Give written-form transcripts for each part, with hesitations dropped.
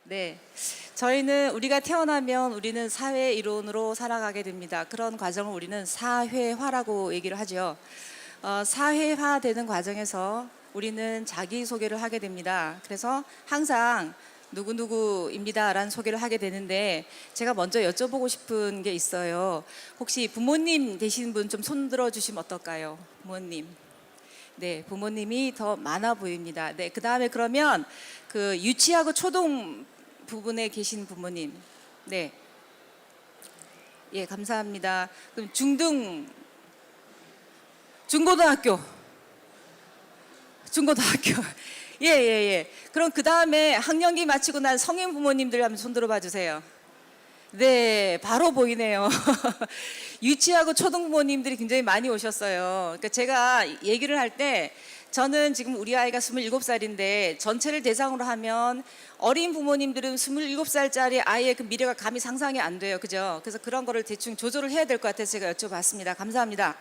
네. 저희는 우리가 태어나면 우리는 사회 이론으로 살아가게 됩니다. 그런 과정을 우리는 사회화라고 얘기를 하죠. 사회화 되는 과정에서 우리는 자기소개를 하게 됩니다. 그래서 항상 누구누구입니다라는 소개를 하게 되는데 제가 먼저 여쭤보고 싶은 게 있어요. 혹시 부모님 되시는 분 좀 손 들어 주시면 어떨까요? 부모님. 네, 부모님이 더 많아 보입니다. 네, 그 다음에 그러면 그 유치하고 초등 부분에 계신 부모님. 네, 예, 감사합니다. 그럼 중고등학교. 예, 예, 예. 그럼 그 다음에 학년기 마치고 난 성인 부모님들 한번 손 들어봐 주세요. 네, 바로 보이네요. 유치하고 초등부모님들이 굉장히 많이 오셨어요. 그러니까 제가 얘기를 할 때 저는 지금 우리 아이가 27살인데 전체를 대상으로 하면 어린 부모님들은 27살짜리 아이의 그 미래가 감히 상상이 안 돼요. 그죠? 그래서 그런 거를 대충 조절을 해야 될 것 같아서 제가 여쭤봤습니다. 감사합니다.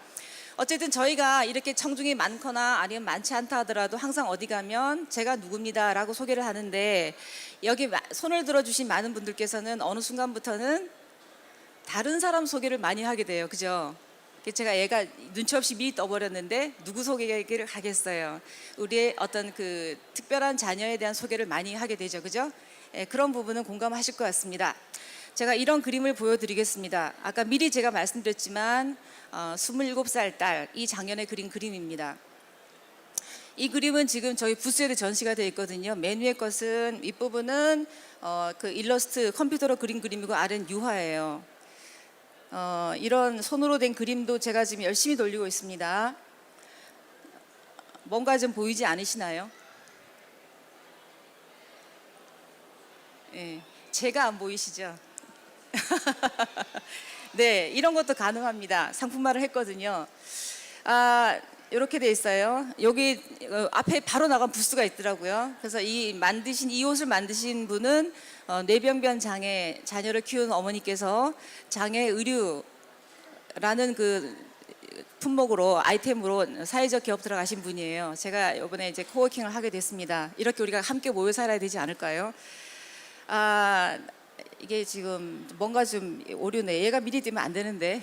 어쨌든 저희가 이렇게 청중이 많거나 아니면 많지 않다 하더라도 항상 어디 가면 제가 누굽니다 라고 소개를 하는데 여기 손을 들어주신 많은 분들께서는 어느 순간부터는 다른 사람 소개를 많이 하게 돼요. 그죠? 제가 얘가 눈치 없이 미리 떠버렸는데 누구 소개를 하겠어요. 우리의 어떤 그 특별한 자녀에 대한 소개를 많이 하게 되죠. 그죠? 예, 그런 부분은 공감하실 것 같습니다. 제가 이런 그림을 보여드리겠습니다. 아까 미리 제가 말씀드렸지만 27살 딸 이 작년에 그린 그림입니다. 이 그림은 지금 저희 부스에도 전시가 되어 있거든요. 맨 위에 것은 윗부분은 그 일러스트 컴퓨터로 그린 그림이고 아래는 유화예요. 이런 손으로 된 그림도 제가 지금 열심히 돌리고 있습니다. 뭔가 좀 보이지 않으시나요? 예, 제가 안 보이시죠? 네, 이런 것도 가능합니다. 상품화를 했거든요. 이렇게 돼 있어요. 여기 앞에 바로 나간 부스가 있더라고요. 그래서 이 옷을 만드신 분은 뇌병변 장애 자녀를 키우는 어머니께서 장애 의류라는 그 품목으로 아이템으로 사회적 기업 들어가신 분이에요. 제가 이번에 이제 코워킹을 하게 됐습니다. 이렇게 우리가 함께 모여 살아야 되지 않을까요? 이게 지금 뭔가 좀 오류네. 얘가 미리 뜨면 안 되는데.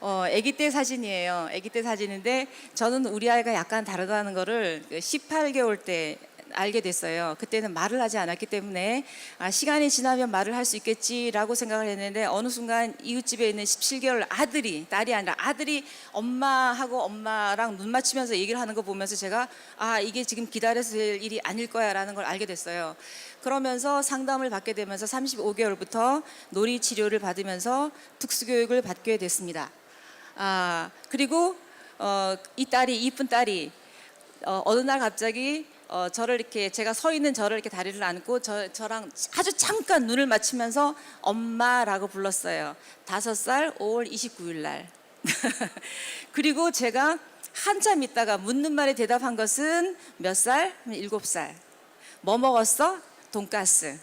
아기 때 사진이에요. 아기 때 사진인데 저는 우리 아이가 약간 다르다는 거를 18개월 때 알게 됐어요. 그때는 말을 하지 않았기 때문에 시간이 지나면 말을 할 수 있겠지라고 생각을 했는데 어느 순간 이웃집에 있는 17개월 아들이, 딸이 아니라 아들이 엄마하고 엄마랑 눈 맞추면서 얘기를 하는 거 보면서 제가 이게 지금 기다려서 될 일이 아닐 거야라는 걸 알게 됐어요. 그러면서 상담을 받게 되면서 35개월부터 놀이 치료를 받으면서 특수교육을 받게 됐습니다. 그리고 이 딸이, 이쁜 딸이 어느 날 갑자기 저를 이렇게 제가 서 있는 저를 이렇게 다리를 안고 저랑 아주 잠깐 눈을 맞추면서 엄마라고 불렀어요. 5살 5월 29일 날. 그리고 제가 한참 있다가 묻는 말에 대답한 것은 몇 살? 7살. 뭐 먹었어? 돈가스.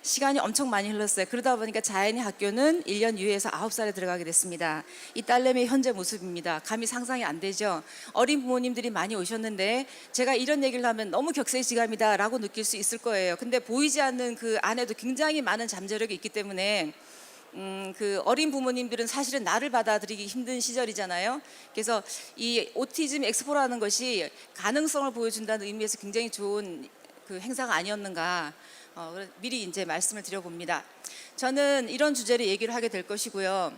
시간이 엄청 많이 흘렀어요. 그러다 보니까 자연의 학교는 1년 유예해서 9살에 들어가게 됐습니다. 이 딸내미의 현재 모습입니다. 감히 상상이 안 되죠. 어린 부모님들이 많이 오셨는데 제가 이런 얘기를 하면 너무 격세지감이다 라고 느낄 수 있을 거예요. 근데 보이지 않는 그 안에도 굉장히 많은 잠재력이 있기 때문에 그 어린 부모님들은 사실은 나를 받아들이기 힘든 시절이잖아요. 그래서 이 오티즘 엑스포라는 것이 가능성을 보여준다는 의미에서 굉장히 좋은 그 행사가 아니었는가 미리 이제 말씀을 드려봅니다. 저는 이런 주제를 얘기를 하게 될 것이고요.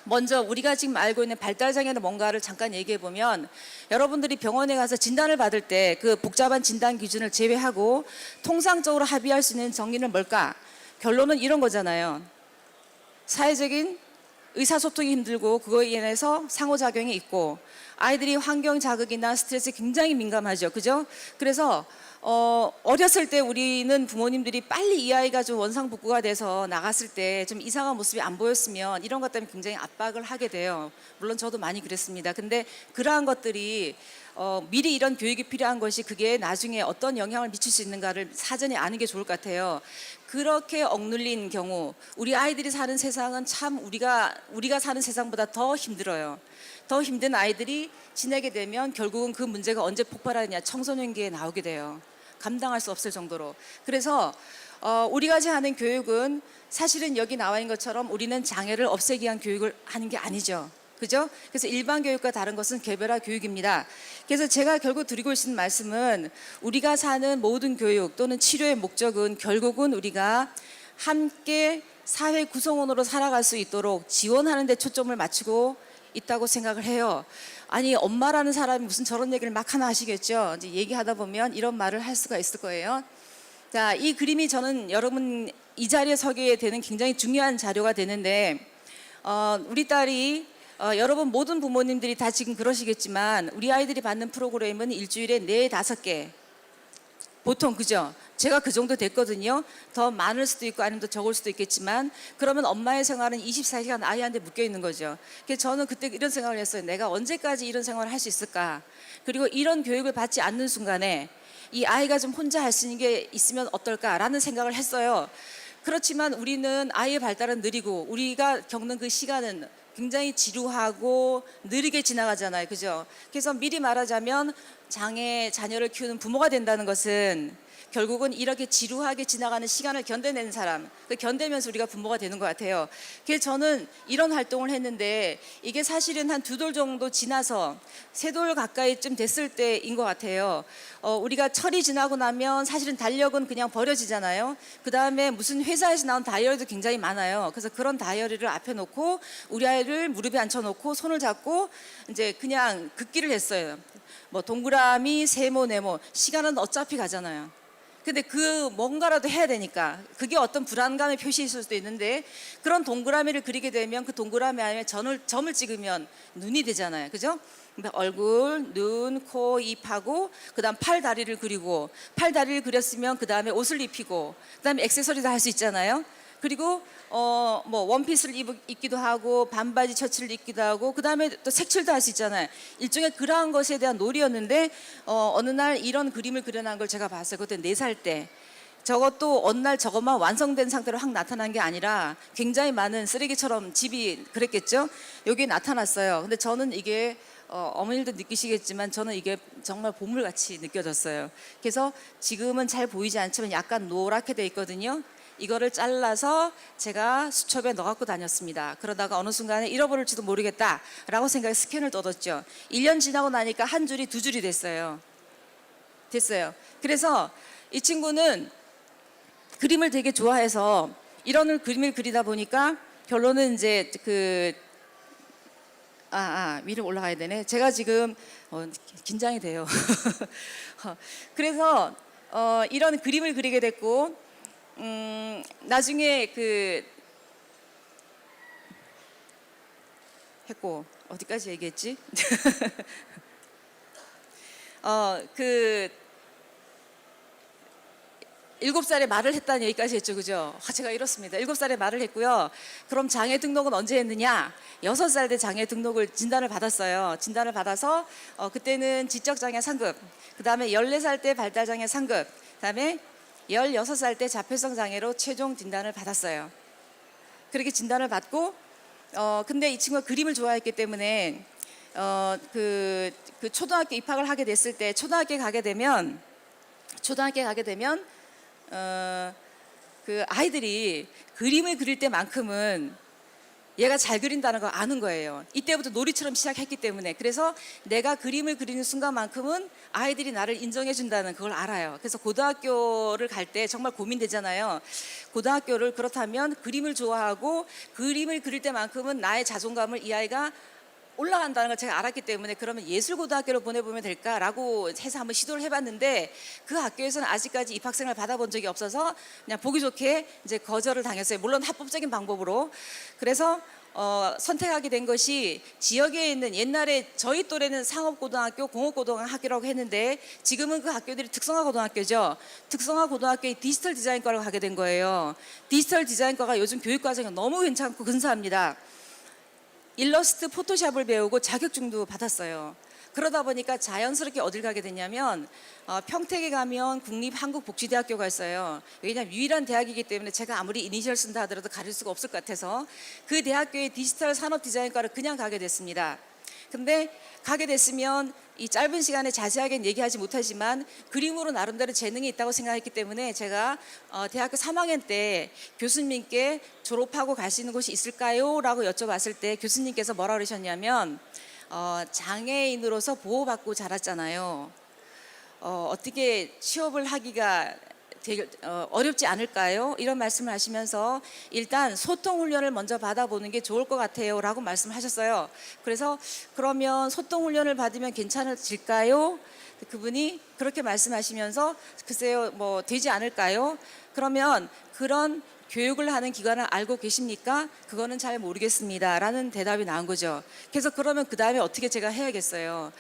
먼저 우리가 지금 알고 있는 발달장애는 뭔가를 잠깐 얘기해 보면 여러분들이 병원에 가서 진단을 받을 때 그 복잡한 진단 기준을 제외하고 통상적으로 합의할 수 있는 정의는 뭘까? 결론은 이런 거잖아요. 사회적인 의사소통이 힘들고 그거에 인해서 상호작용이 있고 아이들이 환경 자극이나 스트레스에 굉장히 민감하죠. 그죠? 그래서 어렸을 때 우리는 부모님들이 빨리 이 아이가 좀 원상복구가 돼서 나갔을 때 좀 이상한 모습이 안 보였으면 이런 것 때문에 굉장히 압박을 하게 돼요. 물론 저도 많이 그랬습니다. 근데 그러한 것들이 미리 이런 교육이 필요한 것이 그게 나중에 어떤 영향을 미칠 수 있는가를 사전에 아는 게 좋을 것 같아요. 그렇게 억눌린 경우 우리 아이들이 사는 세상은 참 우리가 사는 세상보다 더 힘들어요. 더 힘든 아이들이 지내게 되면 결국은 그 문제가 언제 폭발하느냐 청소년기에 나오게 돼요. 감당할 수 없을 정도로. 그래서 우리가 하는 교육은 사실은 여기 나와 있는 것처럼 우리는 장애를 없애기 위한 교육을 하는 게 아니죠. 그죠? 그래서 일반 교육과 다른 것은 개별화 교육입니다. 그래서 제가 결국 드리고 있는 말씀은 우리가 사는 모든 교육 또는 치료의 목적은 결국은 우리가 함께 사회 구성원으로 살아갈 수 있도록 지원하는 데 초점을 맞추고 있다고 생각을 해요. 아니 엄마라는 사람이 무슨 저런 얘기를 막 하나 하시겠죠. 이제 얘기하다 보면 이런 말을 할 수가 있을 거예요. 자, 이 그림이 저는 여러분 이 자리에 서게 되는 굉장히 중요한 자료가 되는데 우리 딸이 여러분 모든 부모님들이 다 지금 그러시겠지만 우리 아이들이 받는 프로그램은 일주일에 4, 5개 보통 그죠? 제가 그 정도 됐거든요. 더 많을 수도 있고 아니면 더 적을 수도 있겠지만 그러면 엄마의 생활은 24시간 아이한테 묶여 있는 거죠. 그래서 저는 그때 이런 생각을 했어요. 내가 언제까지 이런 생활을 할 수 있을까? 그리고 이런 교육을 받지 않는 순간에 이 아이가 좀 혼자 할 수 있는 게 있으면 어떨까라는 생각을 했어요. 그렇지만 우리는 아이의 발달은 느리고 우리가 겪는 그 시간은 굉장히 지루하고 느리게 지나가잖아요. 그죠? 그래서 미리 말하자면 장애 자녀를 키우는 부모가 된다는 것은 결국은 이렇게 지루하게 지나가는 시간을 견뎌내는 사람, 견디면서 우리가 부모가 되는 것 같아요. 그래서 저는 이런 활동을 했는데 이게 사실은 한 2돌 정도 지나서 3돌 가까이쯤 됐을 때인 것 같아요. 우리가 철이 지나고 나면 사실은 달력은 그냥 버려지잖아요. 그 다음에 무슨 회사에서 나온 다이어리도 굉장히 많아요. 그래서 그런 다이어리를 앞에 놓고 우리 아이를 무릎에 앉혀놓고 손을 잡고 이제 그냥 긋기를 했어요. 뭐 동그라미, 세모, 네모. 시간은 어차피 가잖아요. 근데 그 뭔가라도 해야 되니까 그게 어떤 불안감의 표시일 수도 있는데 그런 동그라미를 그리게 되면 그 동그라미 안에 점을 찍으면 눈이 되잖아요. 그죠? 얼굴, 눈, 코, 입하고 그다음 팔, 다리를 그리고 팔, 다리를 그렸으면 그다음에 옷을 입히고 그다음에 액세서리도 할 수 있잖아요. 그리고 뭐 원피스를 입기도 하고 반바지 셔츠를 입기도 하고 그다음에 또 색칠도 할 수 있잖아요. 일종의 그러한 것에 대한 놀이였는데 어느 날 이런 그림을 그려놓은 걸 제가 봤어요. 그때 4살 때. 저것도 어느 날 저것만 완성된 상태로 확 나타난 게 아니라 굉장히 많은 쓰레기처럼 집이 그랬겠죠. 여기 나타났어요. 근데 저는 이게 어머니도 느끼시겠지만 저는 이게 정말 보물같이 느껴졌어요. 그래서 지금은 잘 보이지 않지만 약간 노랗게 돼 있거든요. 이거를 잘라서 제가 수첩에 넣어갖고 다녔습니다. 그러다가 어느 순간에 잃어버릴지도 모르겠다라고 생각해 스캔을 뜯었죠. 1년 지나고 나니까 한 줄이 2줄이 됐어요. 그래서 이 친구는 그림을 되게 좋아해서 이런 그림을 그리다 보니까 결론은 이제 위로 올라가야 되네. 제가 지금 긴장이 돼요. 그래서 이런 그림을 그리게 됐고 나중에 했고 어디까지 얘기했지? 7살에 말을 했다는 얘기까지 했죠. 그죠? 제가 이렇습니다. 7살에 말을 했고요. 그럼 장애 등록은 언제 했느냐? 6살 때 장애 등록을 진단을 받았어요. 진단을 받아서 그때는 지적장애 상급, 그 다음에 14살 때 발달장애 상급, 그 다음에 16살 때 자폐성 장애로 최종 진단을 받았어요. 그렇게 진단을 받고 근데 이 친구가 그림을 좋아했기 때문에 그 초등학교 입학을 하게 됐을 때 초등학교에 가게 되면 그 아이들이 그림을 그릴 때만큼은 얘가 잘 그린다는 걸 아는 거예요. 이때부터 놀이처럼 시작했기 때문에. 그래서 내가 그림을 그리는 순간만큼은 아이들이 나를 인정해 준다는 그걸 알아요. 그래서 고등학교를 갈 때 정말 고민되잖아요. 고등학교를 그렇다면 그림을 좋아하고 그림을 그릴 때만큼은 나의 자존감을 이 아이가 올라간다는 걸 제가 알았기 때문에 그러면 예술고등학교로 보내보면 될까라고 해서 한번 시도를 해봤는데 그 학교에서는 아직까지 입학생을 받아본 적이 없어서 그냥 보기 좋게 이제 거절을 당했어요. 물론 합법적인 방법으로. 그래서 선택하게 된 것이 지역에 있는 옛날에 저희 또래는 상업고등학교, 공업고등학교라고 했는데 지금은 그 학교들이 특성화고등학교죠. 특성화고등학교의 디지털 디자인과를 가게 된 거예요. 디지털 디자인과가 요즘 교육과정이 너무 괜찮고 근사합니다. 일러스트 포토샵을 배우고 자격증도 받았어요. 그러다 보니까 자연스럽게 어딜 가게 됐냐면 평택에 가면 국립한국복지대학교가 있어요. 왜냐하면 유일한 대학이기 때문에 제가 아무리 이니셜 쓴다 하더라도 가릴 수가 없을 것 같아서 그 대학교의 디지털 산업 디자인과를 그냥 가게 됐습니다. 근데 가게 됐으면 이 짧은 시간에 자세하게는 얘기하지 못하지만 그림으로 나름대로 재능이 있다고 생각했기 때문에 제가 대학교 3학년 때 교수님께 졸업하고 갈 수 있는 곳이 있을까요? 라고 여쭤봤을 때 교수님께서 뭐라 그러셨냐면 장애인으로서 보호받고 자랐잖아요. 어떻게 취업을 하기가 되게 어렵지 않을까요? 이런 말씀을 하시면서 일단 소통 훈련을 먼저 받아보는 게 좋을 것 같아요 라고 말씀을 하셨어요. 그래서 그러면 소통 훈련을 받으면 괜찮아질까요? 그분이 그렇게 말씀하시면서 글쎄요 뭐 되지 않을까요? 그러면 그런 교육을 하는 기관을 알고 계십니까? 그거는 잘 모르겠습니다 라는 대답이 나온 거죠. 그래서 그러면 그 다음에 어떻게 제가 해야겠어요?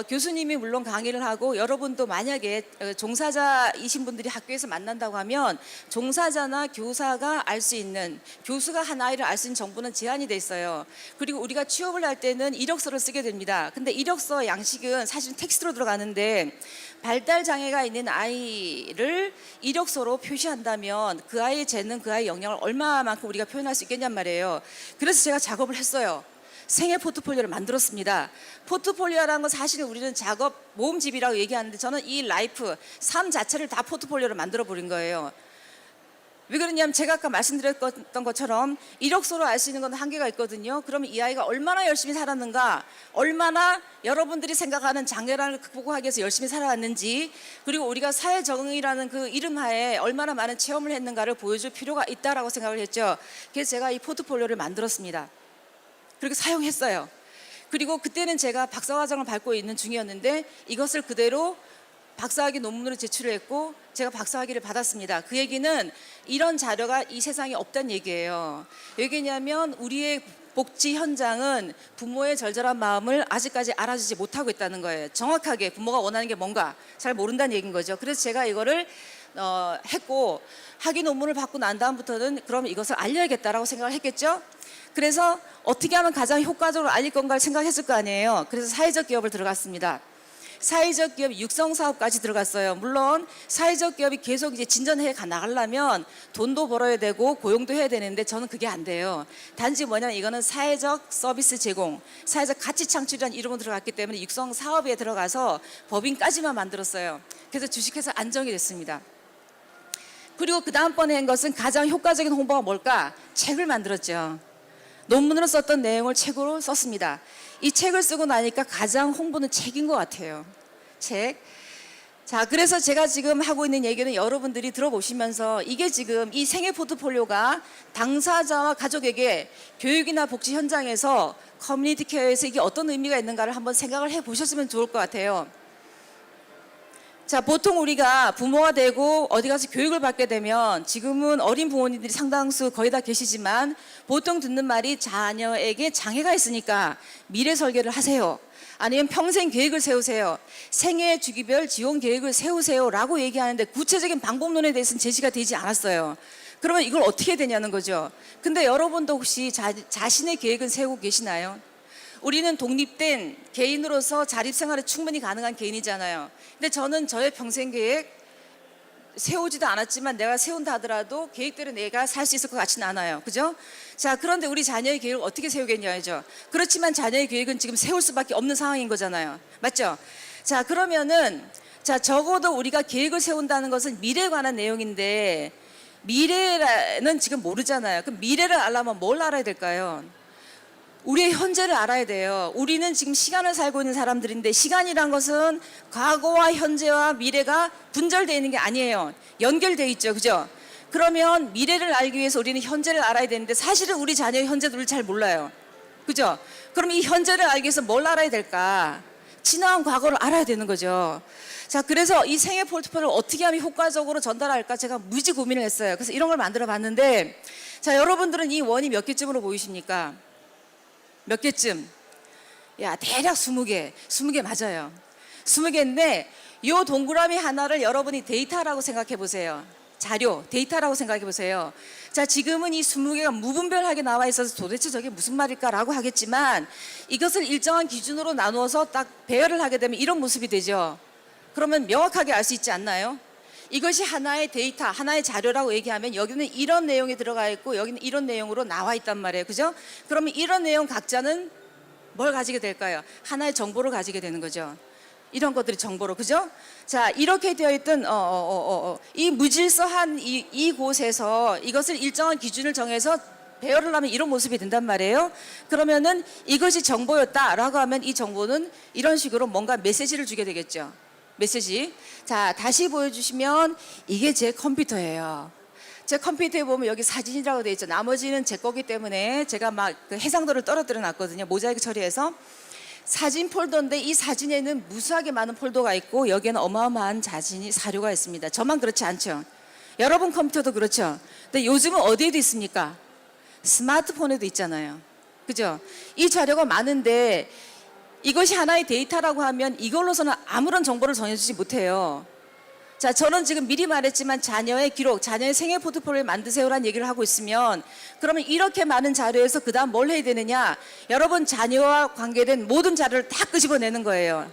교수님이 물론 강의를 하고 여러분도 만약에 종사자이신 분들이 학교에서 만난다고 하면 종사자나 교사가 알 수 있는, 교수가 한 아이를 알 수 있는 정보는 제한이 돼 있어요. 그리고 우리가 취업을 할 때는 이력서를 쓰게 됩니다. 근데 이력서 양식은 사실 텍스트로 들어가는데 발달 장애가 있는 아이를 이력서로 표시한다면 그 아이의 재능, 그 아이의 역량을 얼마만큼 우리가 표현할 수 있겠냔 말이에요. 그래서 제가 작업을 했어요. 생애 포트폴리오를 만들었습니다. 포트폴리오라는 건 사실 우리는 작업 모음집이라고 얘기하는데 저는 이 라이프, 삶 자체를 다 포트폴리오로 만들어 버린 거예요. 왜 그러냐면 제가 아까 말씀드렸던 것처럼 이력서로 알 수 있는 건 한계가 있거든요. 그러면 이 아이가 얼마나 열심히 살았는가, 얼마나 여러분들이 생각하는 장애를 극복하기 위해서 열심히 살아왔는지, 그리고 우리가 사회 적응이라는 그 이름하에 얼마나 많은 체험을 했는가를 보여줄 필요가 있다라고 생각을 했죠. 그래서 제가 이 포트폴리오를 만들었습니다. 그렇게 사용했어요. 그리고 그때는 제가 박사과정을 밟고 있는 중이었는데 이것을 그대로 박사학위 논문으로 제출을 했고 제가 박사학위를 받았습니다. 그 얘기는 이런 자료가 이 세상에 없다는 얘기예요. 왜냐하면 우리의 복지 현장은 부모의 절절한 마음을 아직까지 알아주지 못하고 있다는 거예요. 정확하게 부모가 원하는 게 뭔가 잘 모른다는 얘기인 거죠. 그래서 제가 이거를 했고 학위 논문을 받고 난 다음부터는 그럼 이것을 알려야겠다라고 생각을 했겠죠. 그래서 어떻게 하면 가장 효과적으로 알릴 건가를 생각했을 거 아니에요. 그래서 사회적 기업을 들어갔습니다. 사회적 기업 육성 사업까지 들어갔어요. 물론 사회적 기업이 계속 이제 진전해 나가려면 돈도 벌어야 되고 고용도 해야 되는데 저는 그게 안 돼요. 단지 뭐냐면 이거는 사회적 서비스 제공, 사회적 가치 창출이라는 이름으로 들어갔기 때문에 육성 사업에 들어가서 법인까지만 만들었어요. 그래서 주식회사 안정이 됐습니다. 그리고 그 다음번에 한 것은 가장 효과적인 홍보가 뭘까? 책을 만들었죠. 논문으로 썼던 내용을 책으로 썼습니다. 이 책을 쓰고 나니까 가장 홍보는 책인 것 같아요. 책. 자, 그래서 제가 지금 하고 있는 얘기는 여러분들이 들어보시면서 이게 지금 이 생애 포트폴리오가 당사자와 가족에게 교육이나 복지 현장에서 커뮤니티 케어에서 이게 어떤 의미가 있는가를 한번 생각을 해 보셨으면 좋을 것 같아요. 자, 보통 우리가 부모가 되고 어디 가서 교육을 받게 되면 지금은 어린 부모님들이 상당수 거의 다 계시지만 보통 듣는 말이 자녀에게 장애가 있으니까 미래 설계를 하세요. 아니면 평생 계획을 세우세요. 생애 주기별 지원 계획을 세우세요 라고 얘기하는데 구체적인 방법론에 대해서는 제시가 되지 않았어요. 그러면 이걸 어떻게 해야 되냐는 거죠. 근데 여러분도 혹시 자신의 계획은 세우고 계시나요? 우리는 독립된 개인으로서 자립생활이 충분히 가능한 개인이잖아요. 근데 저는 저의 평생 계획 세우지도 않았지만 내가 세운다 하더라도 계획대로 내가 살 수 있을 것 같지는 않아요. 그죠? 자, 그런데 우리 자녀의 계획을 어떻게 세우겠냐죠. 그렇지만 자녀의 계획은 지금 세울 수밖에 없는 상황인 거잖아요. 맞죠? 자, 그러면은 자, 적어도 우리가 계획을 세운다는 것은 미래에 관한 내용인데 미래는 지금 모르잖아요. 그럼 미래를 알려면 뭘 알아야 될까요? 우리의 현재를 알아야 돼요. 우리는 지금 시간을 살고 있는 사람들인데 시간이란 것은 과거와 현재와 미래가 분절되어 있는 게 아니에요. 연결되어 있죠. 그죠? 그러면 미래를 알기 위해서 우리는 현재를 알아야 되는데 사실은 우리 자녀의 현재도 우리 잘 몰라요. 그죠? 그럼 이 현재를 알기 위해서 뭘 알아야 될까? 지나간 과거를 알아야 되는 거죠. 자, 그래서 이 생애 포트폴리오를 어떻게 하면 효과적으로 전달할까 제가 무지 고민을 했어요. 그래서 이런 걸 만들어 봤는데 자, 여러분들은 이 원이 몇 개쯤으로 보이십니까? 몇 개쯤? 야, 대략 20개. 20개 맞아요. 20개인데 이 동그라미 하나를 여러분이 데이터라고 생각해 보세요. 자료, 데이터라고 생각해 보세요. 자, 지금은 이 20개가 무분별하게 나와 있어서 도대체 저게 무슨 말일까라고 하겠지만 이것을 일정한 기준으로 나누어서 딱 배열을 하게 되면 이런 모습이 되죠. 그러면 명확하게 알 수 있지 않나요? 이것이 하나의 데이터, 하나의 자료라고 얘기하면 여기는 이런 내용이 들어가 있고 여기는 이런 내용으로 나와 있단 말이에요. 그죠? 그러면 이런 내용 각자는 뭘 가지게 될까요? 하나의 정보를 가지게 되는 거죠. 이런 것들이 정보로, 그죠? 자, 이렇게 되어 있던 이 무질서한 이곳에서 이것을 일정한 기준을 정해서 배열을 하면 이런 모습이 된단 말이에요. 그러면은 이것이 정보였다라고 하면 이 정보는 이런 식으로 뭔가 메시지를 주게 되겠죠. 메시지. 자, 다시 보여주시면 이게 제 컴퓨터예요. 제 컴퓨터에 보면 여기 사진이라고 되어 있죠. 나머지는 제 거기 때문에 제가 막 그 해상도를 떨어뜨려 놨거든요. 모자이크 처리해서. 사진 폴더인데 이 사진에는 무수하게 많은 폴더가 있고 여기에는 어마어마한 사료가 있습니다. 저만 그렇지 않죠. 여러분 컴퓨터도 그렇죠. 근데 요즘은 어디에도 있습니까? 스마트폰에도 있잖아요. 그죠? 이 자료가 많은데 이것이 하나의 데이터라고 하면 이걸로서는 아무런 정보를 전해주지 못해요. 자, 저는 지금 미리 말했지만 자녀의 기록, 자녀의 생애 포트폴리오를 만드세요라는 얘기를 하고 있으면 그러면 이렇게 많은 자료에서 그 다음 뭘 해야 되느냐? 여러분 자녀와 관계된 모든 자료를 다 끄집어내는 거예요.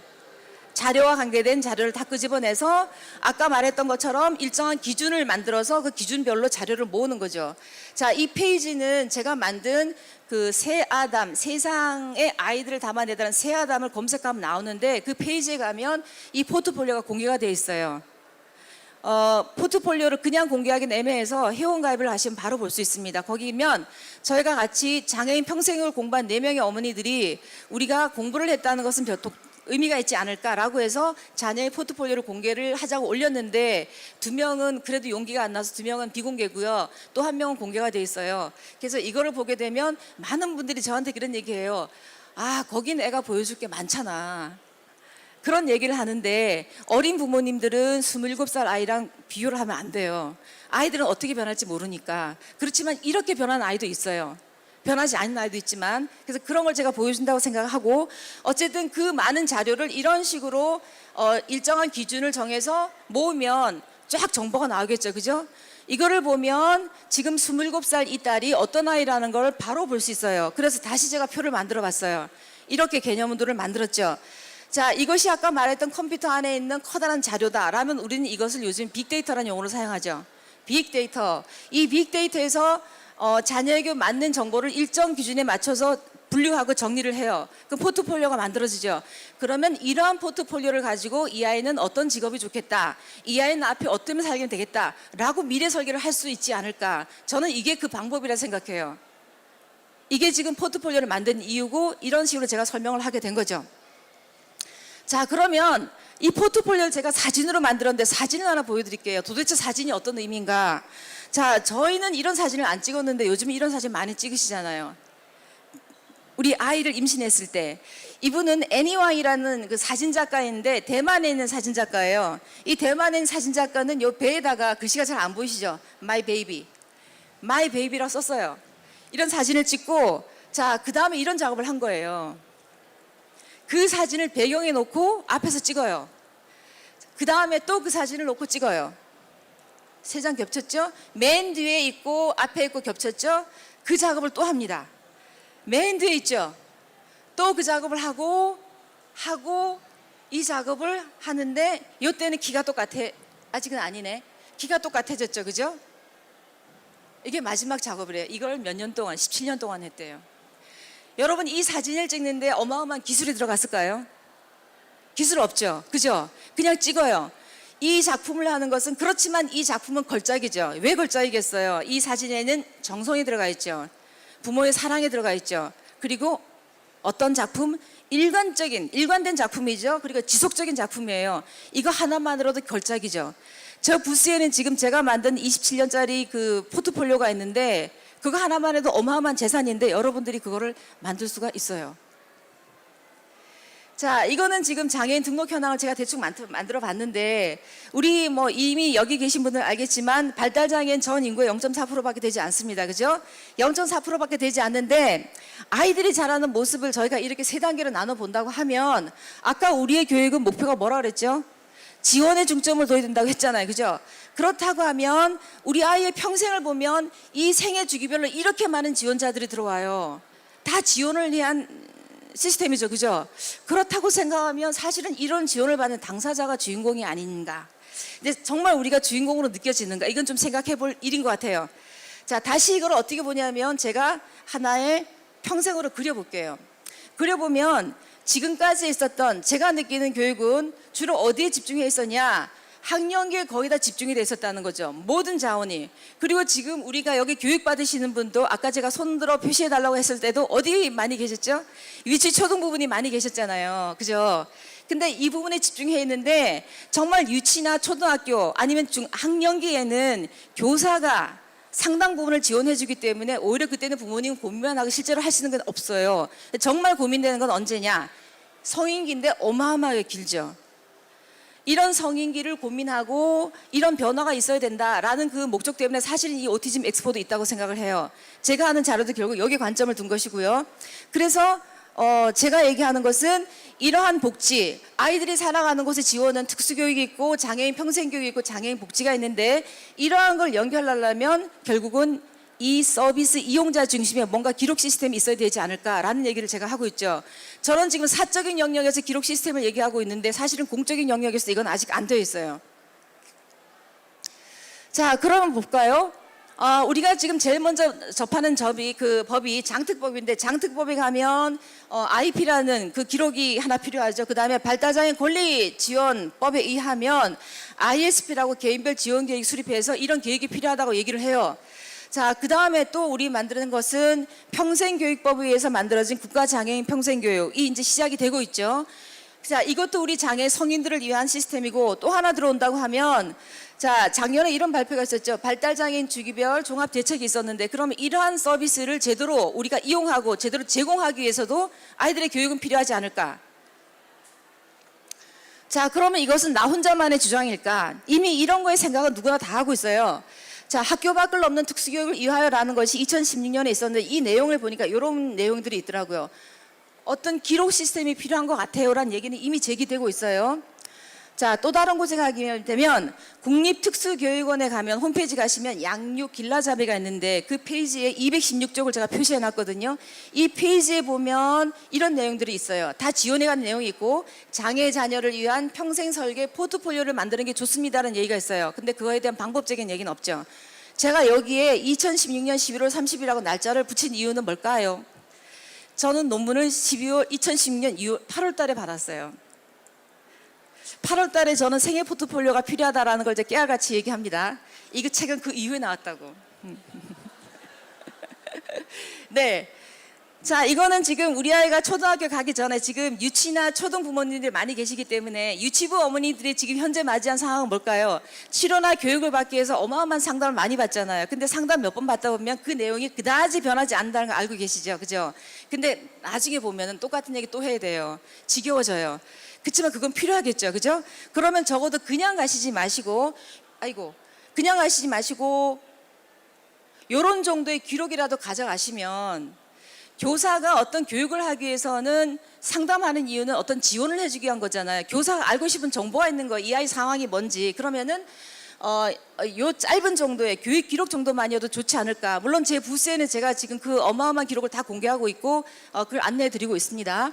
자료와 관계된 자료를 다 끄집어내서 아까 말했던 것처럼 일정한 기준을 만들어서 그 기준별로 자료를 모으는 거죠. 자, 이 페이지는 제가 만든 그 새 아담, 세상의 아이들을 담아내다는 새 아담을 검색하면 나오는데 그 페이지에 가면 이 포트폴리오가 공개가 되어 있어요. 포트폴리오를 그냥 공개하기는 애매해서 회원가입을 하시면 바로 볼 수 있습니다. 거기면 저희가 같이 장애인 평생을 공부한 4명의 어머니들이 우리가 공부를 했다는 것은 의미가 있지 않을까라고 해서 자녀의 포트폴리오를 공개를 하자고 올렸는데 2명은 그래도 용기가 안 나서 2명은 비공개고요. 또 1명은 공개가 돼 있어요. 그래서 이거를 보게 되면 많은 분들이 저한테 그런 얘기해요. 아, 거긴 애가 보여줄 게 많잖아. 그런 얘기를 하는데 어린 부모님들은 27살 아이랑 비교를 하면 안 돼요. 아이들은 어떻게 변할지 모르니까. 그렇지만 이렇게 변한 아이도 있어요. 변하지 않은 아이도 있지만. 그래서 그런 걸 제가 보여준다고 생각하고 어쨌든 그 많은 자료를 이런 식으로 일정한 기준을 정해서 모으면 쫙 정보가 나오겠죠. 그죠? 이거를 보면 지금 27살 이 딸이 어떤 아이라는 걸 바로 볼 수 있어요. 그래서 다시 제가 표를 만들어 봤어요. 이렇게 개념들을 만들었죠. 자, 이것이 아까 말했던 컴퓨터 안에 있는 커다란 자료다라면 우리는 이것을 요즘 빅데이터라는 용어를 사용하죠. 빅데이터. 이 빅데이터에서 자녀에게 맞는 정보를 일정 기준에 맞춰서 분류하고 정리를 해요. 그 포트폴리오가 만들어지죠. 그러면 이러한 포트폴리오를 가지고 이 아이는 어떤 직업이 좋겠다. 이 아이는 앞에 어떻게 살면 되겠다라고 미래 설계를 할 수 있지 않을까. 저는 이게 그 방법이라 생각해요. 이게 지금 포트폴리오를 만든 이유고 이런 식으로 제가 설명을 하게 된 거죠. 자, 그러면 이 포트폴리오를 제가 사진으로 만들었는데 사진을 하나 보여드릴게요. 도대체 사진이 어떤 의미인가? 자, 저희는 이런 사진을 안 찍었는데 요즘 이런 사진 많이 찍으시잖아요. 우리 아이를 임신했을 때. 이분은 애니왕이라는 그 사진작가인데 대만에 있는 사진작가예요. 이 대만에 있는 사진작가는 요 배에다가 글씨가 잘 안 보이시죠? My baby. My baby라고 썼어요. 이런 사진을 찍고 자, 그 다음에 이런 작업을 한 거예요. 그 사진을 배경에 놓고 앞에서 찍어요. 그 다음에 또 그 사진을 놓고 찍어요. 3장 겹쳤죠? 맨 뒤에 있고 앞에 있고 겹쳤죠? 그 작업을 또 합니다. 맨 뒤에 있죠? 또 그 작업을 하고 이 작업을 하는데 이때는 키가 똑같아. 아직은 아니네. 키가 똑같아졌죠, 그죠? 이게 마지막 작업이래요. 이걸 몇 년 동안, 17년 동안 했대요. 여러분, 이 사진을 찍는데 어마어마한 기술이 들어갔을까요? 기술 없죠, 그죠? 그냥 찍어요. 이 작품을 하는 것은 그렇지만 이 작품은 걸작이죠. 왜 걸작이겠어요? 이 사진에는 정성이 들어가 있죠. 부모의 사랑이 들어가 있죠. 그리고 어떤 작품? 일관된 작품이죠. 그리고 지속적인 작품이에요. 이거 하나만으로도 걸작이죠. 저 부스에는 지금 제가 만든 27년짜리 그 포트폴리오가 있는데 그거 하나만 해도 어마어마한 재산인데 여러분들이 그거를 만들 수가 있어요. 자, 이거는 지금 장애인 등록 현황을 제가 대충 만들어 봤는데 우리 뭐 이미 여기 계신 분들 알겠지만 발달장애인 전 인구의 0.4%밖에 되지 않습니다. 그죠? 0.4%밖에 되지 않는데 아이들이 자라는 모습을 저희가 이렇게 3단계로 나눠 본다고 하면 아까 우리의 교육은 목표가 뭐라 그랬죠? 지원에 중점을 둬야 된다고 했잖아요. 그죠? 그렇다고 하면 우리 아이의 평생을 보면 이 생애 주기별로 이렇게 많은 지원자들이 들어와요. 다 지원을 위한 시스템이죠. 그죠? 그렇다고 생각하면 사실은 이런 지원을 받는 당사자가 주인공이 아닌가. 근데 정말 우리가 주인공으로 느껴지는가. 이건 좀 생각해 볼 일인 것 같아요. 자, 다시 이걸 어떻게 보냐면 제가 하나의 평생으로 그려볼게요. 그려보면 지금까지 있었던 제가 느끼는 교육은 주로 어디에 집중해 있었냐? 학령기에 거의 다 집중이 돼 있었다는 거죠. 모든 자원이. 그리고 지금 우리가 여기 교육 받으시는 분도 아까 제가 손들어 표시해 달라고 했을 때도 어디 많이 계셨죠? 위치 초등 부분이 많이 계셨잖아요. 그죠? 근데 이 부분에 집중해 있는데 정말 유치나 초등학교 아니면 학령기에는 교사가 상당 부분을 지원해 주기 때문에 오히려 그때는 부모님 고민만 하고 실제로 할 수 있는 건 없어요. 정말 고민되는 건 언제냐? 성인기인데 어마어마하게 길죠. 이런 성인기를 고민하고 이런 변화가 있어야 된다라는 그 목적 때문에 사실은 이 오티즘 엑스포도 있다고 생각을 해요. 제가 하는 자료도 결국 여기에 관점을 둔 것이고요. 그래서 제가 얘기하는 것은 이러한 복지, 아이들이 살아가는 곳에 지원은 특수교육이 있고 장애인 평생교육이 있고 장애인 복지가 있는데 이러한 걸 연결하려면 결국은 이 서비스 이용자 중심의 뭔가 기록 시스템이 있어야 되지 않을까라는 얘기를 제가 하고 있죠. 저는 지금 사적인 영역에서 기록 시스템을 얘기하고 있는데 사실은 공적인 영역에서 이건 아직 안 되어 있어요. 자, 그러면 볼까요? 우리가 지금 제일 먼저 접하는 법이 장특법인데 장특법에 가면 IP라는 그 기록이 하나 필요하죠. 그 다음에 발달장애인 권리지원법에 의하면 ISP라고 개인별 지원계획 수립해서 이런 계획이 필요하다고 얘기를 해요. 자, 그 다음에 또 우리 만드는 것은 평생교육법에 의해서 만들어진 국가장애인 평생교육이 이제 시작이 되고 있죠. 자, 이것도 우리 장애 성인들을 위한 시스템이고 또 하나 들어온다고 하면 자, 작년에 이런 발표가 있었죠. 발달장애인 주기별 종합대책이 있었는데 그러면 이러한 서비스를 제대로 우리가 이용하고 제대로 제공하기 위해서도 아이들의 교육은 필요하지 않을까? 자, 그러면 이것은 나 혼자만의 주장일까? 이미 이런 거에 생각은 누구나 다 하고 있어요. 자, 학교 밖을 넘는 특수교육을 위하여라는 것이 2016년에 있었는데 이 내용을 보니까 이런 내용들이 있더라고요. 어떤 기록 시스템이 필요한 것 같아요라는 얘기는 이미 제기되고 있어요. 자, 또 다른 곳에 가게 되면 국립특수교육원에 가면 홈페이지 가시면 양육 길라잡이가 있는데 그 페이지에 216쪽을 제가 표시해 놨거든요. 이 페이지에 보면 이런 내용들이 있어요. 다 지원해 간 내용이 있고 장애 자녀를 위한 평생 설계 포트폴리오를 만드는 게 좋습니다라는 얘기가 있어요. 근데 그거에 대한 방법적인 얘기는 없죠. 제가 여기에 2016년 11월 30일이라고 날짜를 붙인 이유는 뭘까요? 저는 논문을 2016년 8월 달에 받았어요. 8월 달에 저는 생애 포트폴리오가 필요하다라는 걸 이제 깨알같이 얘기합니다. 이 책은 그 이후에 나왔다고. 네. 자, 이거는 지금 우리 아이가 초등학교 가기 전에 지금 유치나 초등 부모님들이 많이 계시기 때문에 유치부 어머니들이 지금 현재 맞이한 상황은 뭘까요? 치료나 교육을 받기 위해서 어마어마한 상담을 많이 받잖아요. 근데 상담 몇 번 받다 보면 그 내용이 그다지 변하지 않는다는 걸 알고 계시죠? 그죠? 근데 나중에 보면은 똑같은 얘기 또 해야 돼요. 지겨워져요. 그렇지만 그건 필요하겠죠. 그죠? 그러면 적어도 그냥 가시지 마시고 그냥 가시지 마시고 요런 정도의 기록이라도 가져가시면 교사가 어떤 교육을 하기 위해서는 상담하는 이유는 어떤 지원을 해주기 위한 거잖아요. 교사가 알고 싶은 정보가 있는 거, 이 아이 상황이 뭔지. 그러면은 요 짧은 정도의 교육 기록 정도만이어도 좋지 않을까. 물론 제 부스에는 제가 지금 그 어마어마한 기록을 다 공개하고 있고 그걸 안내해 드리고 있습니다.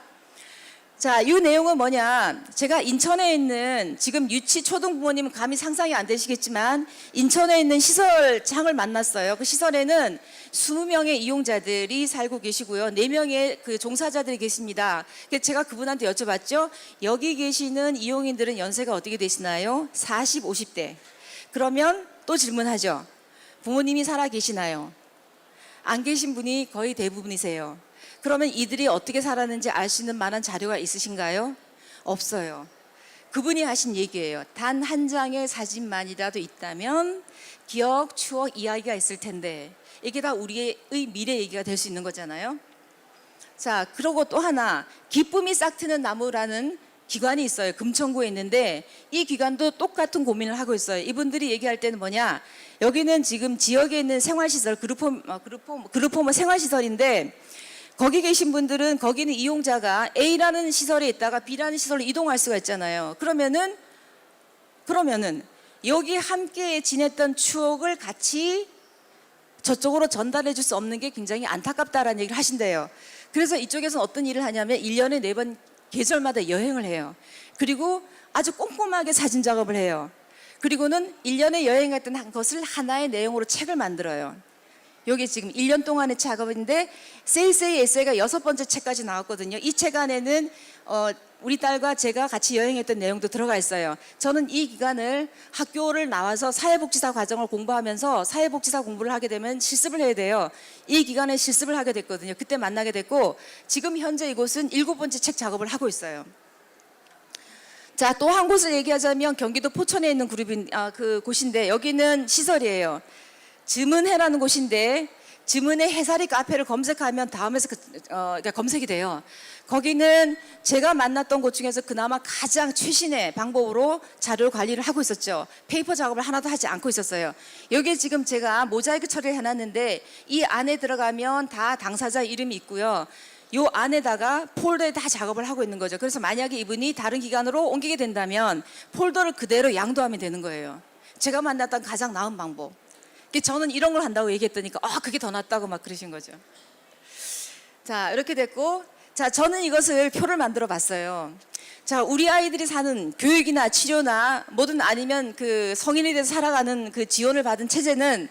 자, 이 내용은 뭐냐? 제가 인천에 있는 지금 유치 초등 부모님은 감히 상상이 안 되시겠지만 인천에 있는 시설장을 만났어요. 그 시설에는 20명의 이용자들이 살고 계시고요. 4명의 그 종사자들이 계십니다. 그래서 제가 그분한테 여쭤봤죠. 여기 계시는 이용인들은 연세가 어떻게 되시나요? 40, 50대. 그러면 또 질문하죠. 부모님이 살아 계시나요? 안 계신 분이 거의 대부분이세요. 그러면 이들이 어떻게 살았는지 알 수 있는 만한 자료가 있으신가요? 없어요. 그분이 하신 얘기예요. 단 한 장의 사진만이라도 있다면 기억, 추억, 이야기가 있을 텐데 이게 다 우리의 미래 얘기가 될 수 있는 거잖아요. 자, 그리고 또 하나 기쁨이 싹트는 나무라는 기관이 있어요. 금천구에 있는데 이 기관도 똑같은 고민을 하고 있어요. 이분들이 얘기할 때는 뭐냐? 여기는 지금 지역에 있는 생활시설, 그룹홈 생활시설인데 거기 계신 분들은 거기는 이용자가 A라는 시설에 있다가 B라는 시설로 이동할 수가 있잖아요. 그러면은 여기 함께 지냈던 추억을 같이 저쪽으로 전달해 줄 수 없는 게 굉장히 안타깝다라는 얘기를 하신대요. 그래서 이쪽에서는 어떤 일을 하냐면 1년에 4번 계절마다 여행을 해요. 그리고 아주 꼼꼼하게 사진 작업을 해요. 그리고는 1년에 여행 갔던 것을 하나의 내용으로 책을 만들어요. 여기 지금 1년 동안의 작업인데 세이세이 에세이가 6번째 책까지 나왔거든요. 이 책 안에는 우리 딸과 제가 같이 여행했던 내용도 들어가 있어요. 저는 이 기간을 학교를 나와서 사회복지사 과정을 공부하면서 사회복지사 공부를 하게 되면 실습을 해야 돼요. 이 기간에 실습을 하게 됐거든요. 그때 만나게 됐고 지금 현재 이곳은 7번째 책 작업을 하고 있어요. 자, 또 한 곳을 얘기하자면 경기도 포천에 있는 그 곳인데 여기는 시설이에요. 즈문해라는 곳인데 즈문해 해사리 카페를 검색하면 다음에서 그러니까 검색이 돼요. 거기는 제가 만났던 곳 중에서 그나마 가장 최신의 방법으로 자료 관리를 하고 있었죠. 페이퍼 작업을 하나도 하지 않고 있었어요. 여기에 지금 제가 모자이크 처리를 해놨는데 이 안에 들어가면 다 당사자 이름이 있고요. 요 안에다가 폴더에 다 작업을 하고 있는 거죠. 그래서 만약에 이분이 다른 기관으로 옮기게 된다면 폴더를 그대로 양도하면 되는 거예요. 제가 만났던 가장 나은 방법. 저는 이런 걸 한다고 얘기했더니까 그게 더 낫다고 막 그러신 거죠. 자, 이렇게 됐고, 자, 저는 이것을 표를 만들어 봤어요. 자, 우리 아이들이 사는 교육이나 치료나 뭐든 아니면 그 성인이 돼서 살아가는 그 지원을 받은 체제는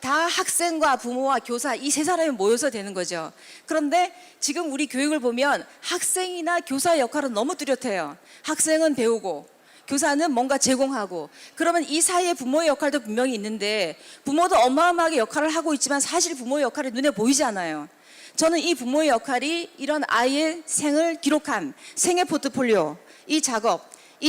다 학생과 부모와 교사 이 세 사람이 모여서 되는 거죠. 그런데 지금 우리 교육을 보면 학생이나 교사의 역할은 너무 뚜렷해요. 학생은 배우고 교사는 뭔가 제공하고, 그러면 이 사이에 부모의 역할도 분명히 있는데 부모도 어마어마하게 역할을 하고 있지만 사실 부모의 역할이 눈에 보이지 않아요. 저는 이 부모의 역할이 이런 아이의 생을 기록한 생애 포트폴리오, 이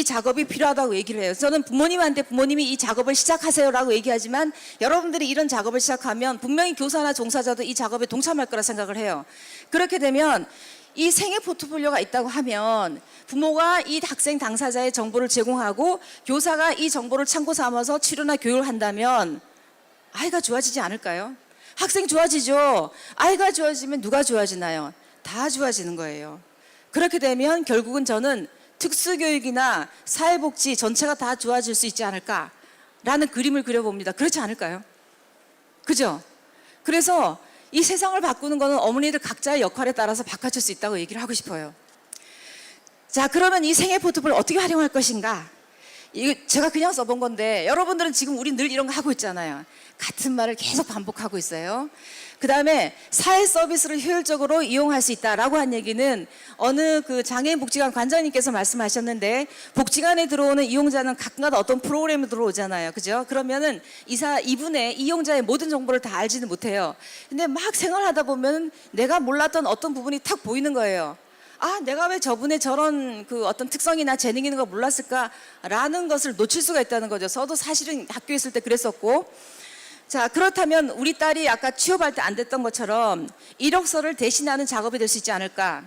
작업이 필요하다고 얘기를 해요. 저는 부모님한테 부모님이 이 작업을 시작하세요라고 얘기하지만 여러분들이 이런 작업을 시작하면 분명히 교사나 종사자도 이 작업에 동참할 거라 생각을 해요. 그렇게 되면 이 생애 포트폴리오가 있다고 하면 부모가 이 학생 당사자의 정보를 제공하고 교사가 이 정보를 참고 삼아서 치료나 교육을 한다면 아이가 좋아지지 않을까요? 학생 좋아지죠. 아이가 좋아지면 누가 좋아지나요? 다 좋아지는 거예요. 그렇게 되면 결국은 저는 특수교육이나 사회복지 전체가 다 좋아질 수 있지 않을까라는 그림을 그려봅니다. 그렇지 않을까요? 그죠? 그래서 이 세상을 바꾸는 거는 어머니들 각자의 역할에 따라서 바꿔줄 수 있다고 얘기를 하고 싶어요. 자, 그러면 이 생애 포트폴리오를 어떻게 활용할 것인가? 이거 제가 그냥 써본 건데 여러분들은 지금 우리 늘 이런 거 하고 있잖아요. 같은 말을 계속 반복하고 있어요. 그 다음에 사회 서비스를 효율적으로 이용할 수 있다라고 한 얘기는 어느 그 장애인 복지관 관장님께서 말씀하셨는데 복지관에 들어오는 이용자는 각각 어떤 프로그램에 들어오잖아요. 그죠? 그러면은 이분의 이용자의 모든 정보를 다 알지는 못해요. 근데 막 생활하다 보면 내가 몰랐던 어떤 부분이 탁 보이는 거예요. 내가 왜 저분의 저런 그 어떤 특성이나 재능이 있는 거 몰랐을까라는 것을 놓칠 수가 있다는 거죠. 저도 사실은 학교에 있을 때 그랬었고. 자, 그렇다면 우리 딸이 아까 취업할 때 안 됐던 것처럼 이력서를 대신하는 작업이 될 수 있지 않을까.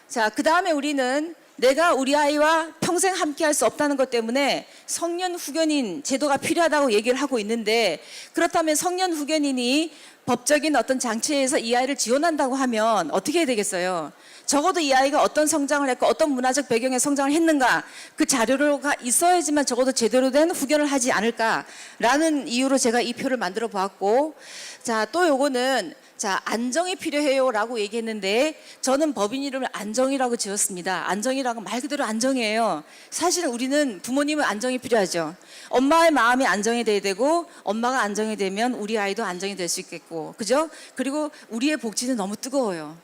자, 그 다음에 우리는 내가 우리 아이와 평생 함께 할 수 없다는 것 때문에 성년 후견인 제도가 필요하다고 얘기를 하고 있는데, 그렇다면 성년 후견인이 법적인 어떤 장치에서 이 아이를 지원한다고 하면 어떻게 해야 되겠어요? 적어도 이 아이가 어떤 성장을 했고 어떤 문화적 배경에 성장을 했는가, 그 자료가 있어야지만 적어도 제대로 된 후견을 하지 않을까라는 이유로 제가 이 표를 만들어 보았고, 자, 또 요거는 자, 안정이 필요해요 라고 얘기했는데 저는 법인 이름을 안정이라고 지었습니다. 안정이라고 말 그대로 안정이에요. 사실 우리는 부모님은 안정이 필요하죠. 엄마의 마음이 안정이 돼야 되고 엄마가 안정이 되면 우리 아이도 안정이 될 수 있겠고, 그죠? 그리고 우리의 복지는 너무 뜨거워요.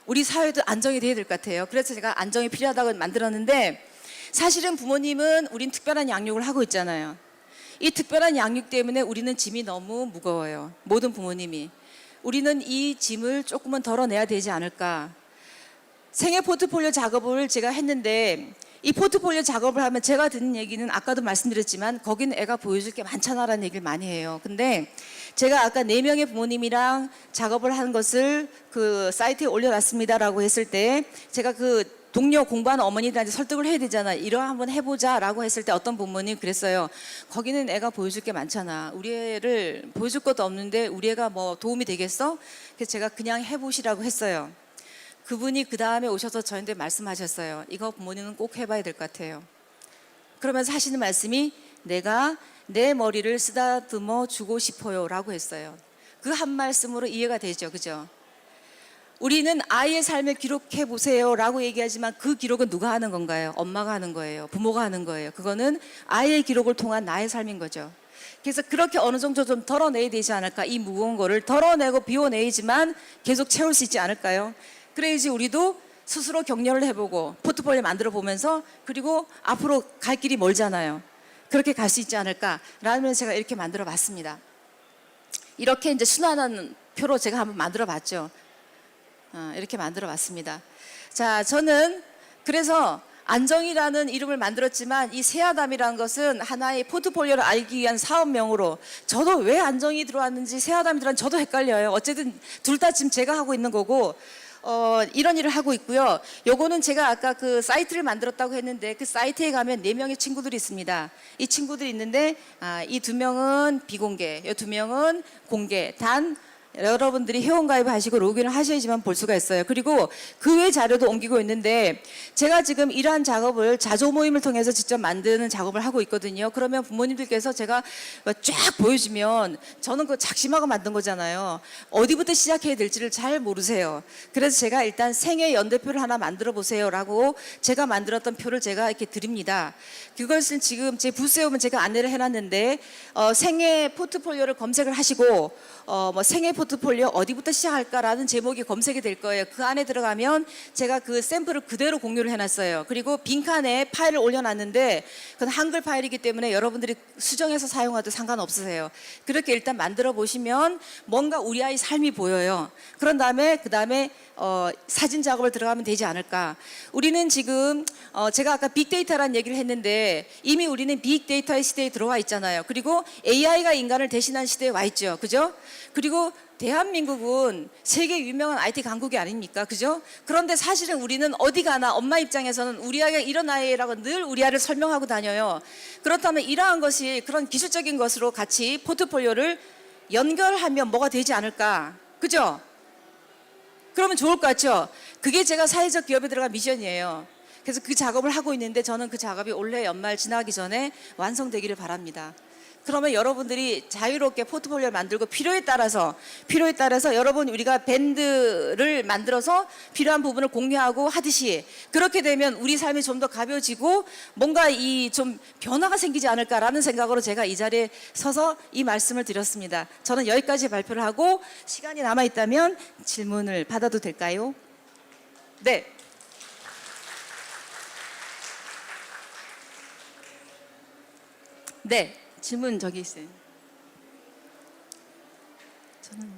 우리 사회도 안정이 돼야 될 것 같아요. 그래서 제가 안정이 필요하다고 만들었는데, 사실은 부모님은 우린 특별한 양육을 하고 있잖아요. 이 특별한 양육 때문에 우리는 짐이 너무 무거워요. 모든 부모님이. 우리는 이 짐을 조금은 덜어내야 되지 않을까. 생애 포트폴리오 작업을 제가 했는데 이 포트폴리오 작업을 하면 제가 듣는 얘기는 아까도 말씀드렸지만 거기는 애가 보여줄 게 많잖아라는 얘기를 많이 해요. 근데 제가 아까 4명의 부모님이랑 작업을 한 것을 그 사이트에 올려놨습니다라고 했을 때 제가 그 동료 공부하는 어머니들한테 설득을 해야 되잖아. 이러 한번 해보자라고 했을 때 어떤 부모님 그랬어요. 거기는 애가 보여줄 게 많잖아. 우리 애를 보여줄 것도 없는데 우리 애가 뭐 도움이 되겠어? 그래서 제가 그냥 해보시라고 했어요. 그분이 그 다음에 오셔서 저한테 말씀하셨어요. 이거 부모님은 꼭 해봐야 될 것 같아요. 그러면서 하시는 말씀이 내가 내 머리를 쓰다듬어 주고 싶어요 라고 했어요. 그 한 말씀으로 이해가 되죠. 그죠? 우리는 아이의 삶을 기록해 보세요 라고 얘기하지만 그 기록은 누가 하는 건가요? 엄마가 하는 거예요. 부모가 하는 거예요. 그거는 아이의 기록을 통한 나의 삶인 거죠. 그래서 그렇게 어느 정도 좀 덜어내야 되지 않을까. 이 무거운 거를 덜어내고 비워내야지만 계속 채울 수 있지 않을까요? 그래야지 우리도 스스로 격려를 해보고 포트폴리오 만들어 보면서 그리고 앞으로 갈 길이 멀잖아요. 그렇게 갈 수 있지 않을까라면 제가 이렇게 만들어 봤습니다. 이렇게 이제 순환한 표로 제가 한번 만들어 봤죠. 이렇게 만들어 봤습니다. 자, 저는 그래서 안정이라는 이름을 만들었지만 이 새아담이라는 것은 하나의 포트폴리오를 알기 위한 사업명으로, 저도 왜 안정이 들어왔는지 새아담이 들어왔는지 저도 헷갈려요. 어쨌든 둘 다 지금 제가 하고 있는 거고 이런 일을 하고 있고요. 요거는 제가 아까 그 사이트를 만들었다고 했는데 그 사이트에 가면 4명의 친구들이 있습니다. 이 친구들이 있는데 이 2명은 비공개, 이 2명은 공개. 단 여러분들이 회원가입을 하시고 로그인을 하셔야지만 볼 수가 있어요. 그리고 그 외 자료도 옮기고 있는데 제가 지금 이러한 작업을 자조 모임을 통해서 직접 만드는 작업을 하고 있거든요. 그러면 부모님들께서 제가 쫙 보여주면 저는 그거 작심하고 만든 거잖아요. 어디부터 시작해야 될지를 잘 모르세요. 그래서 제가 일단 생애 연대표를 하나 만들어 보세요 라고 제가 만들었던 표를 제가 이렇게 드립니다. 그것은 지금 제 부스에 오면 제가 안내를 해놨는데 생애 포트폴리오를 검색을 하시고 뭐 생애 포트폴리오 어디부터 시작할까라는 제목이 검색이 될 거예요. 그 안에 들어가면 제가 그 샘플을 그대로 공유를 해놨어요. 그리고 빈칸에 파일을 올려놨는데 그건 한글 파일이기 때문에 여러분들이 수정해서 사용해도 상관없으세요. 그렇게 일단 만들어 보시면 뭔가 우리 아이 삶이 보여요. 그런 다음에 그 다음에 사진 작업을 들어가면 되지 않을까. 우리는 지금 제가 아까 빅데이터라는 얘기를 했는데 이미 우리는 빅데이터의 시대에 들어와 있잖아요. 그리고 AI가 인간을 대신한 시대에 와 있죠. 그죠? 그리고 대한민국은 세계 유명한 IT 강국이 아닙니까? 그죠? 그런데 사실은 우리는 어디 가나 엄마 입장에서는 우리 아이가 이런 아이라고 늘 우리 아이를 설명하고 다녀요. 그렇다면 이러한 것이 그런 기술적인 것으로 같이 포트폴리오를 연결하면 뭐가 되지 않을까? 그죠? 그러면 좋을 것 같죠? 그게 제가 사회적 기업에 들어간 미션이에요. 그래서 그 작업을 하고 있는데 저는 그 작업이 올해 연말 지나기 전에 완성되기를 바랍니다. 그러면 여러분들이 자유롭게 포트폴리오를 만들고 필요에 따라서 여러분 우리가 밴드를 만들어서 필요한 부분을 공유하고 하듯이 그렇게 되면 우리 삶이 좀 더 가벼워지고 뭔가 이 좀 변화가 생기지 않을까라는 생각으로 제가 이 자리에 서서 이 말씀을 드렸습니다. 저는 여기까지 발표를 하고 시간이 남아 있다면 질문을 받아도 될까요? 네. 네. 질문 저기 있어요. 저는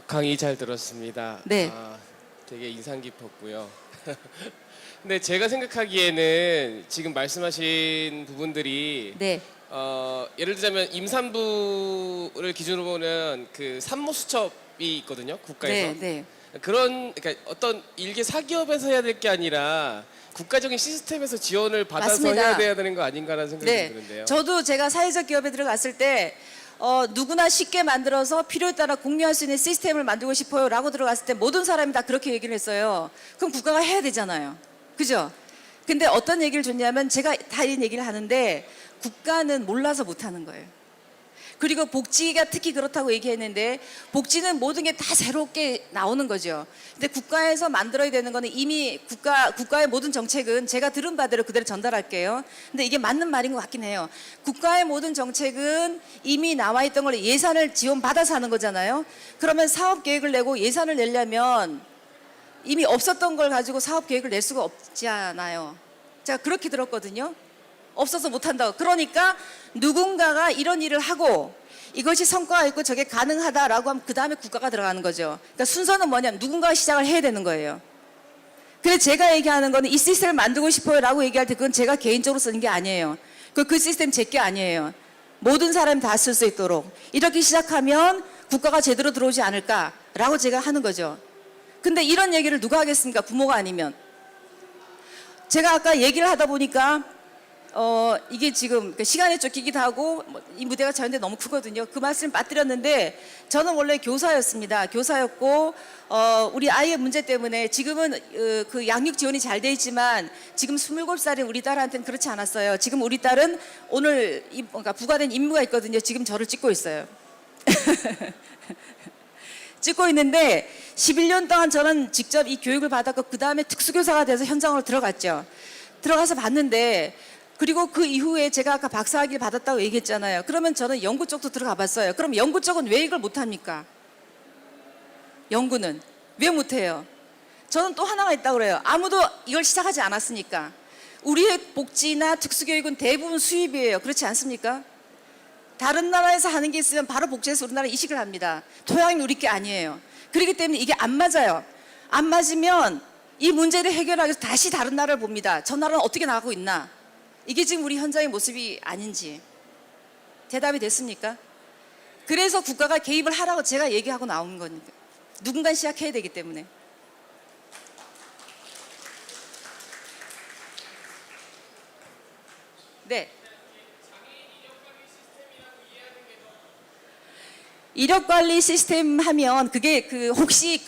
강의 잘 들었습니다. 네. 되게 인상 깊었고요. 근데 제가 생각하기에는 지금 말씀하신 부분들이 네. 예를 들자면 임산부를 기준으로 보는 그 산모 수첩이 있거든요, 국가에서. 네, 네. 그러니까 어떤 일개 사기업에서 해야 될 게 아니라 국가적인 시스템에서 지원을 받아서 맞습니다. 해야 되는 거 아닌가라는 생각이 네. 드는데요. 저도 제가 사회적 기업에 들어갔을 때 누구나 쉽게 만들어서 필요에 따라 공유할 수 있는 시스템을 만들고 싶어요 라고 들어갔을 때 모든 사람이 다 그렇게 얘기를 했어요. 그럼 국가가 해야 되잖아요. 그죠? 근데 어떤 얘기를 줬냐면 제가 다 이런 얘기를 하는데 국가는 몰라서 못하는 거예요. 그리고 복지가 특히 그렇다고 얘기했는데 복지는 모든 게 다 새롭게 나오는 거죠. 근데 국가에서 만들어야 되는 거는 이미 국가의 모든 정책은 제가 들은 바대로 그대로 전달할게요. 근데 이게 맞는 말인 것 같긴 해요. 국가의 모든 정책은 이미 나와 있던 걸 예산을 지원받아서 하는 거잖아요. 그러면 사업 계획을 내고 예산을 내려면 이미 없었던 걸 가지고 사업 계획을 낼 수가 없잖아요. 제가 그렇게 들었거든요. 없어서 못한다고. 그러니까 누군가가 이런 일을 하고 이것이 성과가 있고 저게 가능하다라고 하면 그 다음에 국가가 들어가는 거죠. 그러니까 순서는 뭐냐면 누군가가 시작을 해야 되는 거예요. 그래서 제가 얘기하는 거는 이 시스템을 만들고 싶어요 라고 얘기할 때 그건 제가 개인적으로 쓰는 게 아니에요. 그 시스템 제 게 아니에요. 모든 사람이 다 쓸 수 있도록 이렇게 시작하면 국가가 제대로 들어오지 않을까라고 제가 하는 거죠. 근데 이런 얘기를 누가 하겠습니까? 부모가 아니면. 제가 아까 얘기를 하다 보니까 이게 지금 시간에 쫓기기도 하고 이 무대가 저한테 너무 크거든요. 그 말씀을 빠뜨렸는데 저는 원래 교사였습니다. 교사였고 우리 아이의 문제 때문에 지금은 그 양육 지원이 잘 돼 있지만 지금 27살인 우리 딸한테는 그렇지 않았어요. 지금 우리 딸은 오늘 그러니까 부과된 임무가 있거든요. 지금 저를 찍고 있어요. 찍고 있는데 11년 동안 저는 직접 이 교육을 받았고 그 다음에 특수교사가 돼서 현장으로 들어갔죠. 들어가서 봤는데 그리고 그 이후에 제가 아까 박사학위를 받았다고 얘기했잖아요. 그러면 저는 연구 쪽도 들어가 봤어요. 그럼 연구 쪽은 왜 이걸 못합니까? 연구는 왜 못해요? 저는 또 하나가 있다고 그래요. 아무도 이걸 시작하지 않았으니까. 우리의 복지나 특수교육은 대부분 수입이에요. 그렇지 않습니까? 다른 나라에서 하는 게 있으면 바로 복지에서 우리나라 이식을 합니다. 토양이 우리 게 아니에요. 그렇기 때문에 이게 안 맞아요. 안 맞으면 이 문제를 해결하기 위해서 다시 다른 나라를 봅니다. 저 나라는 어떻게 나가고 있나? 이게 지금 우리 현장의 모습이 아닌지. 대답이 됐습니까? 그래서 국가가 개입을 하라고 제가 얘기하고 나온 거니까. 누군가 시작해야 되기 때문에. 네. 이력 관리 시스템 하면 그게 그 혹시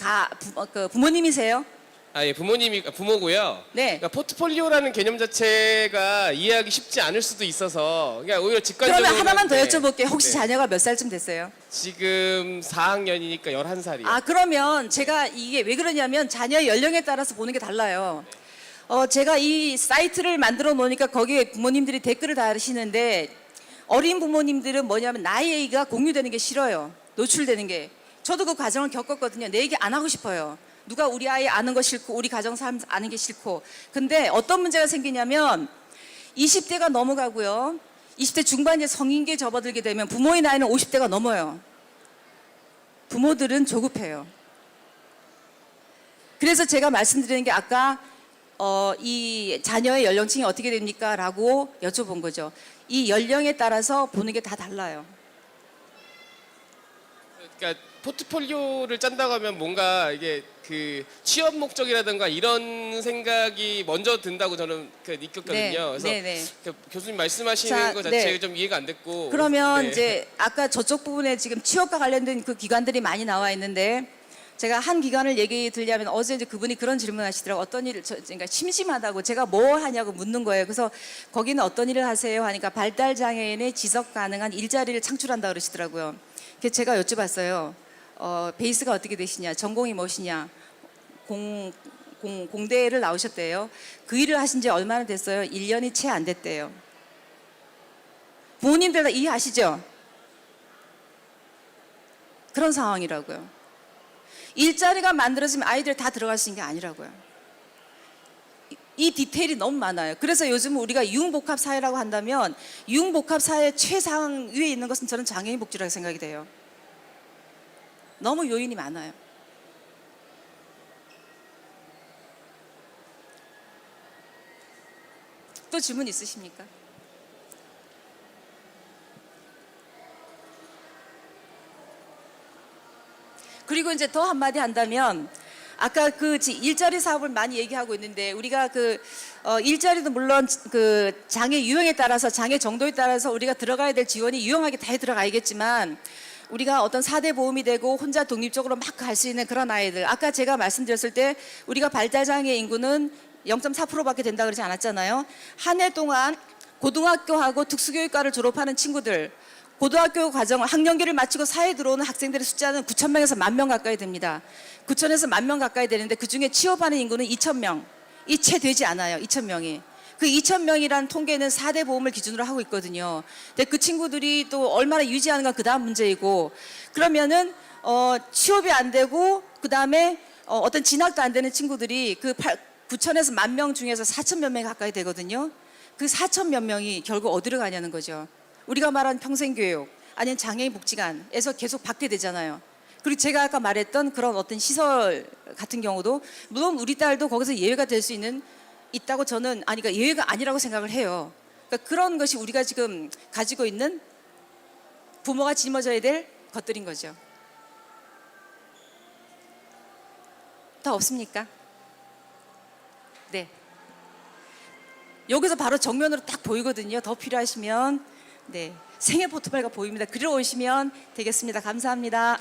부모님이세요? 아, 예, 부모고요. 네. 그러니까 포트폴리오라는 개념 자체가 이해하기 쉽지 않을 수도 있어서 그냥 오히려 직관적으로. 그러면 하나만 더 네. 여쭤볼게요. 혹시 네. 자녀가 몇 살쯤 됐어요? 지금 4학년이니까 11살이요. 아, 그러면 제가 이게 왜 그러냐면 자녀의 연령에 따라서 보는 게 달라요. 제가 이 사이트를 만들어 놓으니까 거기에 부모님들이 댓글을 다시는데 어린 부모님들은 뭐냐면 나의 얘기가 공유되는 게 싫어요. 노출되는 게. 저도 그 과정을 겪었거든요. 내 얘기 안 하고 싶어요. 누가 우리 아이 아는 거 싫고 우리 가정 삶 아는 게 싫고. 근데 어떤 문제가 생기냐면 20대가 넘어가고요. 20대 중반에 성인기에 접어들게 되면 부모의 나이는 50대가 넘어요. 부모들은 조급해요. 그래서 제가 말씀드리는 게 아까 이 자녀의 연령층이 어떻게 됩니까? 라고 여쭤본 거죠. 이 연령에 따라서 보는 게 다 달라요. 그러니까 포트폴리오를 짠다고 하면 뭔가 이게 그 취업 목적이라든가 이런 생각이 먼저 든다고 저는 느꼈거든요. 네, 그래서 네. 그 교수님 말씀하시는 자, 것 자체가 네. 좀 이해가 안 됐고. 그러면 네. 이제 아까 저쪽 부분에 지금 취업과 관련된 그 기관들이 많이 나와 있는데 제가 한 기관을 얘기 들려면 어제 이제 그분이 그런 질문 하시더라고요. 어떤 일을, 그러니까 심심하다고 제가 뭐 하냐고 묻는 거예요. 그래서 거기는 어떤 일을 하세요? 하니까 발달장애인의 지속 가능한 일자리를 창출한다 그러시더라고요. 그래서 제가 여쭤봤어요. 베이스가 어떻게 되시냐? 전공이 무엇이냐? 공대를 나오셨대요. 그 일을 하신 지 얼마나 됐어요? 1년이 채 안 됐대요. 부모님들 다 이해하시죠? 그런 상황이라고요. 일자리가 만들어지면 아이들 다 들어갈 수 있는 게 아니라고요. 이 디테일이 너무 많아요. 그래서 요즘 우리가 유흥복합 사회라고 한다면 유흥복합 사회 최상 위에 있는 것은 저는 장애인 복지라고 생각이 돼요. 너무 요인이 많아요. 또 질문 있으십니까? 그리고 이제 더 한마디 한다면 아까 그 일자리 사업을 많이 얘기하고 있는데 우리가 일자리도 물론 그 장애 유형에 따라서 장애 정도에 따라서 우리가 들어가야 될 지원이 유용하게 다 들어가야겠지만 우리가 어떤 4대 보험이 되고 혼자 독립적으로 막 갈 수 있는 그런 아이들 아까 제가 말씀드렸을 때 우리가 발달장애 인구는 0.4%밖에 된다 그러지 않았잖아요. 한 해 동안 고등학교하고 특수교육과를 졸업하는 친구들 고등학교 과정 학년기를 마치고 사회에 들어오는 학생들의 숫자는 9,000명에서 10,000명 가까이 됩니다. 9,000에서 10,000명 가까이 되는데 그중에 취업하는 인구는 2,000명. 이 채 되지 않아요. 2,000명이. 그 2,000명이라는 통계는 4대 보험을 기준으로 하고 있거든요. 근데 그 친구들이 또 얼마나 유지하는가 그 다음 문제이고 그러면은 취업이 안 되고 그 다음에 어떤 진학도 안 되는 친구들이 그 9,000에서 10,000명 중에서 4,000 몇 명이 가까이 되거든요. 그 4,000 몇 명이 결국 어디로 가냐는 거죠. 우리가 말한 평생교육 아니면 장애인 복지관에서 계속 받게 되잖아요. 그리고 제가 아까 말했던 그런 어떤 시설 같은 경우도 물론 우리 딸도 거기서 예외가 될 수 있다고 저는 그러니까 예외가 아니라고 생각을 해요. 그러니까 그런 것이 우리가 지금 가지고 있는 부모가 짊어져야 될 것들인 거죠. 더 없습니까? 네. 여기서 바로 정면으로 딱 보이거든요. 더 필요하시면 네, 생애 포트폴리오가 보입니다. 그리러 오시면 되겠습니다. 감사합니다.